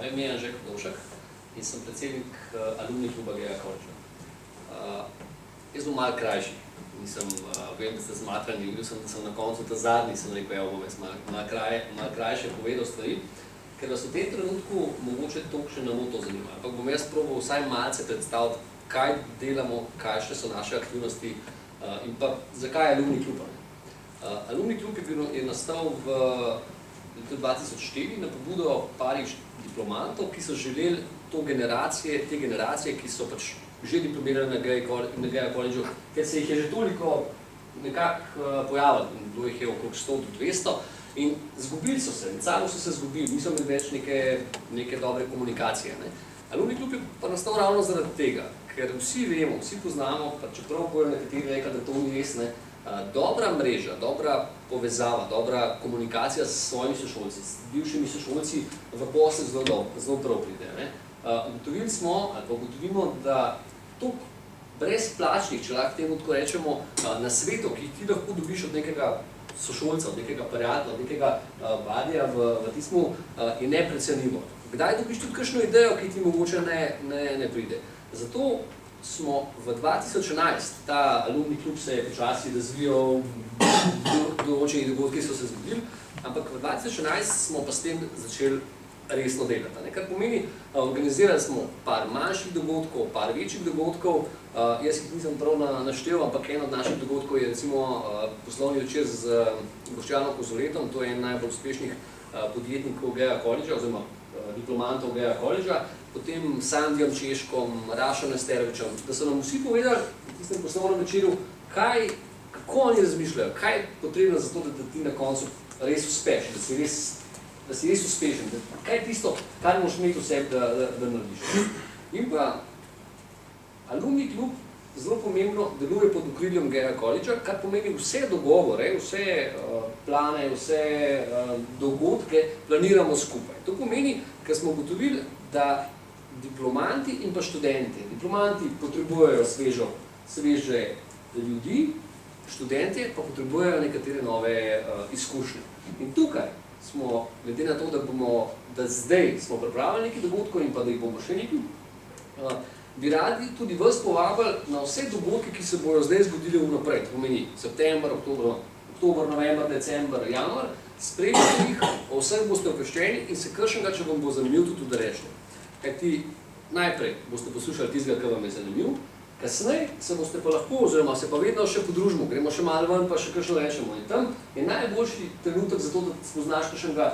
Moje ime je Anže Kodovšek in sem predsednik alumni kluba Gea College. Jaz bom malo krajši. Vem, da ste zmatrani, videl sem, da sem na koncu ta zadnji, sem rekel, bom jaz malo krajše povedal stvari, ker vas v tem trenutku mogoče toliko še ne bo to zanima. Ampak bom jaz probal vsaj malce predstaviti, kaj delamo, kakšne so naše aktivnosti in pa zakaj je alumni klub. Alumni klub je nastal v letu 2004 na pobudo parih diplomantov, ki so želeli te generacije, ki so pač že diplomirali na Gea College, ker se jih je že toliko nekako pojavilo, bilo jih je okrog 100 do 200 in zgubili so se, med sabo so se zgubili, niso imeli več neke dobre komunikacije. Alumni klub je pa nastal ravno zaradi tega, ker vsi vemo, vsi poznamo, pa čeprav bojo nekateri rekli, da to ni res, dobra mreža, dobra povezava, dobra komunikacija s svojimi sošolci, s bivšimi sošolci v posel zelo prav pride. Ugotovili smo, ali pa ugotovimo, da toliko brezplačnih, če lahko temu tako rečemo, nasvetov, ki jih ti lahko dobiš od nekega sošolca, od nekega prijatelja, od nekega vadija v tismu, je neprecenljivo. Kdaj dobiš tudi kakšno idejo, ki ti mogoče ne pride. Zato smo v 2011, ta alumni klub se je počasi razvijal, določeni dogodki so se zgodili, ampak v 2011 smo pa s tem začeli resno delati. Kar pomeni, organizirali smo par manjših dogodkov, par večjih dogodkov, jaz jih nisem prav naštel, ampak en od naših dogodkov je recimo poslovni večer z Boštjanom Kozoletom, to je en najbolj uspešnih podjetnikov Gea College, oziroma diplomantov Gea College, potem Sandijom Češkom, Rašom Nesterovičem, da so nam vsi povedali v tistem poslovnem večeru, kako oni razmišljajo, kaj je potrebno za to, da ti na koncu res uspeš, da si res uspešen, kaj je tisto, kar moraš imeti v sebi, da narediš. In pa alumni klub zelo pomembno deluje pod okriljem Gea College, kar pomeni vse dogovore, vse plane, vse dogodke planiramo skupaj. To pomeni, ker smo ugotovili, da diplomanti in pa študenti. Diplomanti potrebujejo sveže ljudi, študentje pa potrebujejo nekatere nove izkušnje. In tukaj smo, glede na to, da zdaj smo pripravili nekaj dogodkov in pa da jih bomo še nekaj, bi radi tudi vas povabili na vse dogodke, ki se bojo zdaj zgodili vnaprej. To pomeni september, oktober, november, december, januar, spremljate jih, o vseh boste obveščeni in se kakšnega, če vam bo zanimiv, tudi rečete. Kajti najprej boste poslušali tistega, kar vam je zanimiv, kasneje se boste pa lahko, oziroma se pa vedno še podružimo, gremo še malo ven, pa še kakšno rečemo. In tam je najboljši trenutek za to, da spoznaš kakšnega,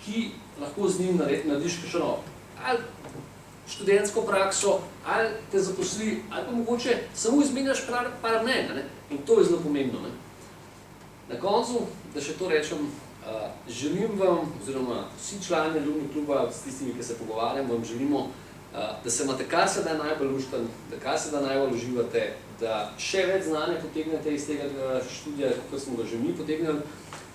ki lahko z njim narediš kakšno ali študentsko prakso, ali te zaposli, ali pa mogoče samo izmenjaš par mnenj. In to je zelo pomembno. Na koncu, da še to rečem, želim vam, oziroma vsi člani alumni kluba, s tistimi, ki se pogovarjam, vam želimo, da se imate kar se da najbolj lušten, da kar se da najbolj uživate, da še več znanja potegnete iz tega študija, kot smo ga že mi potegnili,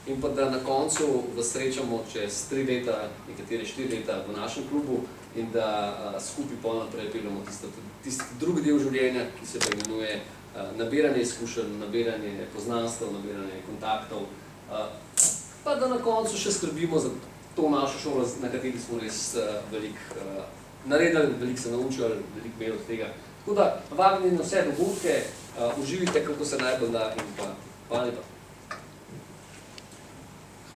in pa da na koncu vas srečamo čez 3 leta, nekatere 4 leta v našem klubu in da skupaj pol naprej peljemo tisti drugi del življenja, ki se pa imenuje nabiranje izkušenj, nabiranje poznanstev, nabiranje kontaktov, pa da na koncu še skrbimo za to našo šolo, na kateri smo res veliko naredili, veliko se naučili, veliko imeli od tega. Tako da vabljeni na vse dogodke, uživite, kako se najbolj da in pa hvala lepa.